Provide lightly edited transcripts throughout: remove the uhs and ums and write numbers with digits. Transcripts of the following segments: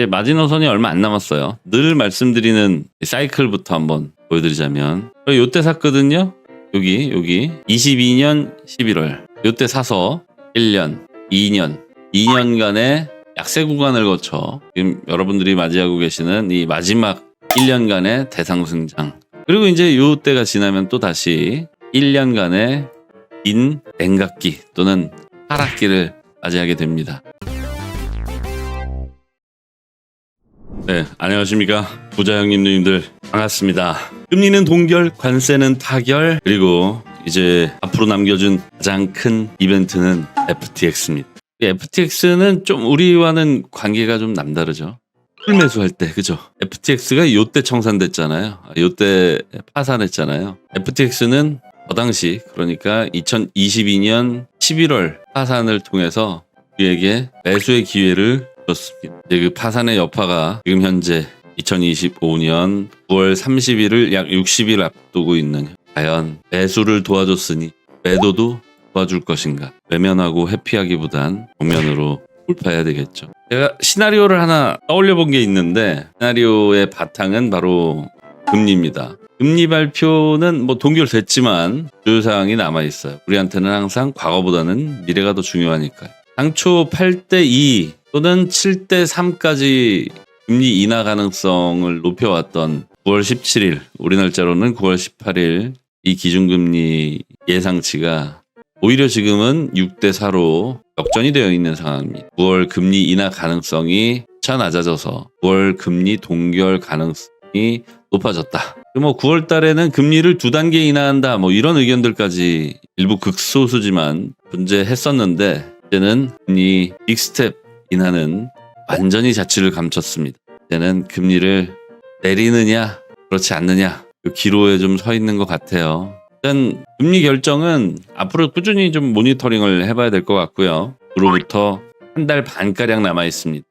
이제 마지노선이 얼마 안 남았어요. 늘 말씀드리는 사이클부터 한번 보여드리자면 요때 샀거든요. 여기 22년 11월 요때 사서 1년, 2년간의 약세 구간을 거쳐 지금 여러분들이 맞이하고 계시는 이 마지막 1년간의 대상승장, 그리고 이제 요때가 지나면 또 다시 1년간의 긴 냉각기 또는 하락기를 맞이하게 됩니다. 네, 안녕하십니까 부자 형님 누님들, 반갑습니다. 금리는 동결, 관세는 타결, 그리고 이제 앞으로 남겨준 가장 큰 이벤트는 FTX입니다. FTX는 좀 우리와는 관계가 좀 남다르죠. 풀 매수할 때, 그죠? FTX가 요때 청산됐잖아요. 요때 파산했잖아요. FTX는 그 당시, 그러니까 2022년 11월 파산을 통해서 우리에게 매수의 기회를 줬습니다. 그 파산의 여파가 지금 현재 2025년 9월 30일을 약 60일 앞두고 있는, 과연 매수를 도와줬으니 매도도 도와줄 것인가? 외면하고 회피하기보단 정면으로 돌파해야 되겠죠. 제가 시나리오를 하나 떠올려 본 게 있는데, 시나리오의 바탕은 바로 금리입니다. 금리 발표는 뭐 동결됐지만 주요사항이 남아있어요. 우리한테는 항상 과거보다는 미래가 더 중요하니까요. 당초 8대2 또는 7대3까지 금리 인하 가능성을 높여왔던 9월 17일, 우리 날짜로는 9월 18일 이 기준금리 예상치가 오히려 지금은 6대4로 역전이 되어 있는 상황입니다. 9월 금리 인하 가능성이 차 낮아져서 9월 금리 동결 가능성이 높아졌다. 뭐 9월 달에는 금리를 2단계 인하한다, 뭐 이런 의견들까지 일부 극소수지만 존재했었는데, 이제는 금리 빅스텝 인하는 완전히 자취를 감췄습니다. 이제는 금리를 내리느냐 그렇지 않느냐 그 기로에 좀 서 있는 것 같아요. 일단 금리 결정은 앞으로 꾸준히 좀 모니터링을 해봐야 될 것 같고요. 그로부터 한 달 반가량 남아있습니다.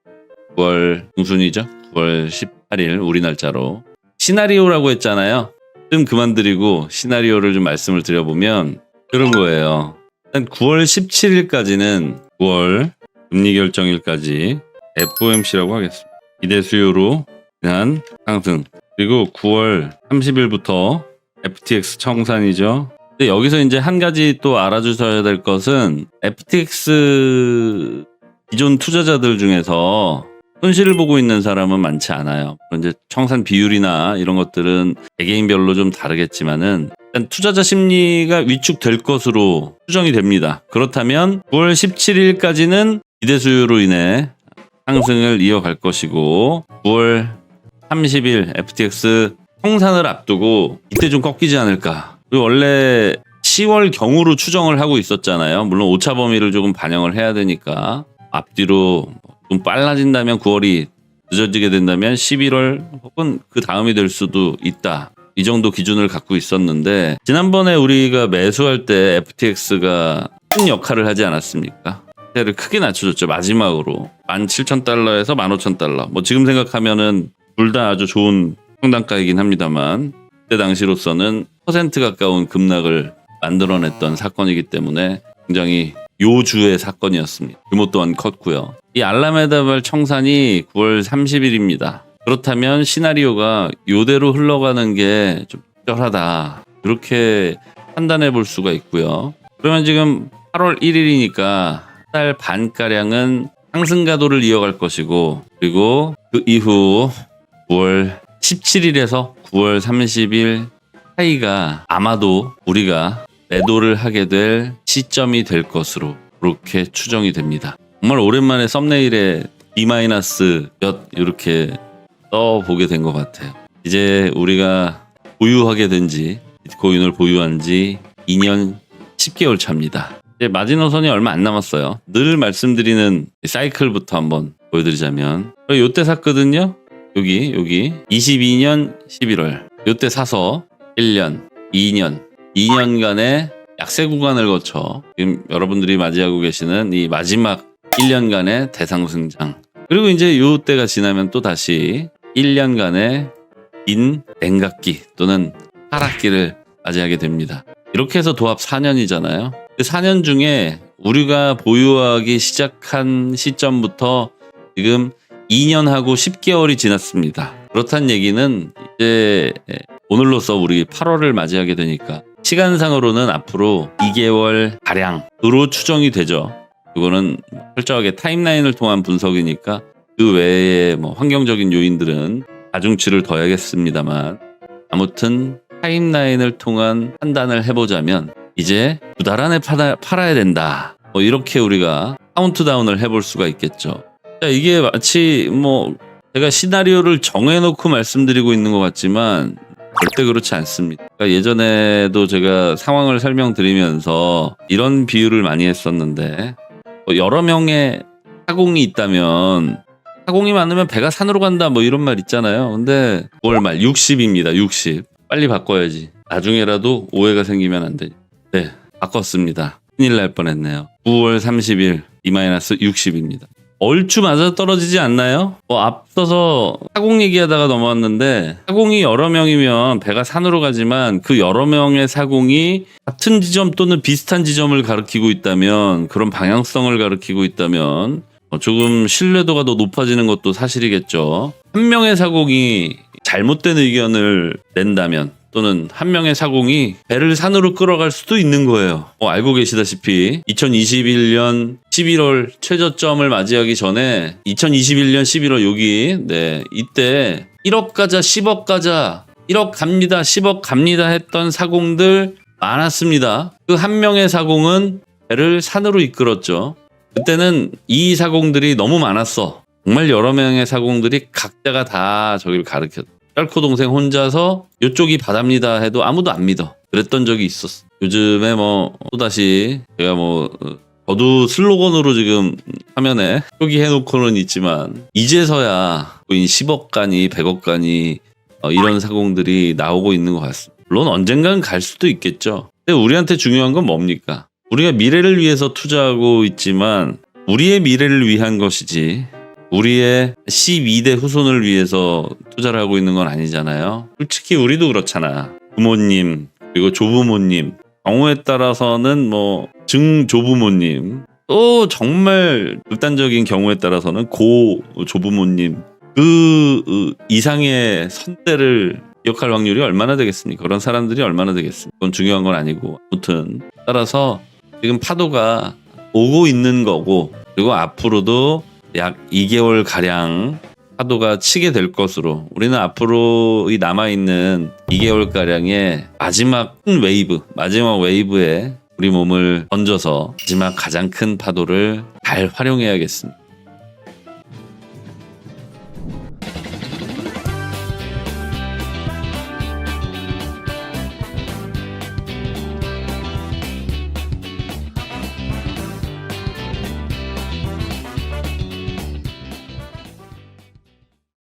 9월 중순이죠. 9월 18일 우리 날짜로. 시나리오라고 했잖아요. 좀 그만드리고 시나리오를 좀 말씀을 드려보면 그런 거예요. 일단 9월 17일까지는 9월 금리 결정일까지 FOMC라고 하겠습니다. 기대 수요로 인한 상승. 그리고 9월 30일부터 FTX 청산이죠. 근데 여기서 이제 한 가지 또 알아주셔야 될 것은, FTX 기존 투자자들 중에서 손실을 보고 있는 사람은 많지 않아요. 이제 청산 비율이나 이런 것들은 개개인별로 좀 다르겠지만은 일단 투자자 심리가 위축될 것으로 추정이 됩니다. 그렇다면 9월 17일까지는 기대 수요로 인해 상승을 이어갈 것이고, 9월 30일 FTX 청산을 앞두고 이때 좀 꺾이지 않을까. 그리고 원래 10월 경으로 추정을 하고 있었잖아요. 물론 오차 범위를 조금 반영을 해야 되니까 앞뒤로 좀 빨라진다면 9월이, 늦어지게 된다면 11월 혹은 그 다음이 될 수도 있다. 이 정도 기준을 갖고 있었는데, 지난번에 우리가 매수할 때 FTX가 큰 역할을 하지 않았습니까? 를 크게 낮춰줬죠. 마지막으로 17,000달러에서 15,000달러. 뭐 지금 생각하면은 둘 다 아주 좋은 평단가이긴 합니다만, 그때 당시로서는 퍼센트 가까운 급락을 만들어냈던 사건이기 때문에 굉장히 요주의 사건이었습니다. 규모 또한 컸고요. 이 알라메다발 청산이 9월 30일입니다. 그렇다면 시나리오가 요대로 흘러가는 게 좀 적절하다, 그렇게 판단해 볼 수가 있고요. 그러면 지금 8월 1일이니까 한 달 반가량은 상승 가도를 이어갈 것이고, 그리고 그 이후 9월 17일에서 9월 30일 사이가 아마도 우리가 매도를 하게 될 시점이 될 것으로 그렇게 추정이 됩니다. 정말 오랜만에 썸네일에 D- 몇 이렇게 써보게 된 것 같아요. 이제 우리가 보유하게 된 지, 비트코인을 보유한 지 2년 10개월 차입니다. 이제 마지노선이 얼마 안 남았어요. 늘 말씀드리는 사이클부터 한번 보여드리자면 요때 샀거든요. 여기 22년 11월 요때 사서 1년, 2년간의 약세 구간을 거쳐 지금 여러분들이 맞이하고 계시는 이 마지막 1년간의 대상승장, 그리고 이제 요때가 지나면 또 다시 1년간의 긴 냉각기 또는 하락기를 맞이하게 됩니다. 이렇게 해서 도합 4년이잖아요. 그 4년 중에 우리가 보유하기 시작한 시점부터 지금 2년하고 10개월이 지났습니다. 그렇다는 얘기는 이제 오늘로써 우리 8월을 맞이하게 되니까 시간상으로는 앞으로 2개월 가량으로 추정이 되죠. 이거는 철저하게 타임라인을 통한 분석이니까 그 외에 뭐 환경적인 요인들은 가중치를 둬야겠습니다만, 아무튼 타임라인을 통한 판단을 해보자면 이제 2달 안에 팔아야 된다. 뭐 이렇게 우리가 카운트다운을 해볼 수가 있겠죠. 자, 이게 마치 뭐 제가 시나리오를 정해놓고 말씀드리고 있는 것 같지만 절대 그렇지 않습니다. 그러니까 예전에도 제가 상황을 설명드리면서 이런 비유를 많이 했었는데, 여러 명의 사공이 있다면 사공이 많으면 배가 산으로 간다 뭐 이런 말 있잖아요. 근데 9월 말 60입니다. 60. 빨리 바꿔야지. 나중에라도 오해가 생기면 안 되죠. 네, 바꿨습니다. 큰일 날 뻔했네요. 9월 30일 D-60입니다. 얼추 맞아 떨어지지 않나요? 앞서서 사공 얘기하다가 넘어왔는데, 사공이 여러 명이면 배가 산으로 가지만 그 여러 명의 사공이 같은 지점 또는 비슷한 지점을 가리키고 있다면, 그런 방향성을 가리키고 있다면 조금 신뢰도가 더 높아지는 것도 사실이겠죠. 한 명의 사공이 잘못된 의견을 낸다면, 또는 한 명의 사공이 배를 산으로 끌어갈 수도 있는 거예요. 알고 계시다시피 2021년 11월 최저점을 맞이하기 전에 2021년 11월 여기 이때 1억 가자 10억 가자 1억 갑니다 10억 갑니다 했던 사공들 많았습니다. 그 한 명의 사공은 배를 산으로 이끌었죠. 그때는 이 사공들이 너무 많았어. 정말 여러 명의 사공들이 각자가 다 저기를 가르쳤다. 짤코 동생 혼자서 이쪽이 바다입니다 해도 아무도 안 믿어. 그랬던 적이 있었어. 요즘에 뭐 또다시 제가 뭐 저도 슬로건으로 지금 화면에 표기해놓고는 있지만, 이제서야 10억 간이 100억 간이 이런 사공들이 나오고 있는 것 같습니다. 물론 언젠간 갈 수도 있겠죠. 근데 우리한테 중요한 건 뭡니까? 우리가 미래를 위해서 투자하고 있지만 우리의 미래를 위한 것이지 우리의 12대 후손을 위해서 투자를 하고 있는 건 아니잖아요. 솔직히 우리도 그렇잖아. 부모님, 그리고 조부모님, 경우에 따라서는 뭐 증조부모님, 또 정말 극단적인 경우에 따라서는 고조부모님, 그 이상의 선대를 기억할 확률이 얼마나 되겠습니까? 그런 사람들이 얼마나 되겠습니까? 그건 중요한 건 아니고, 아무튼 따라서 지금 파도가 오고 있는 거고, 그리고 앞으로도 약 2개월 가량 파도가 치게 될 것으로, 우리는 앞으로 이 남아있는 2개월 가량의 마지막 큰 웨이브, 마지막 웨이브에 우리 몸을 던져서 마지막 가장 큰 파도를 잘 활용해야겠습니다.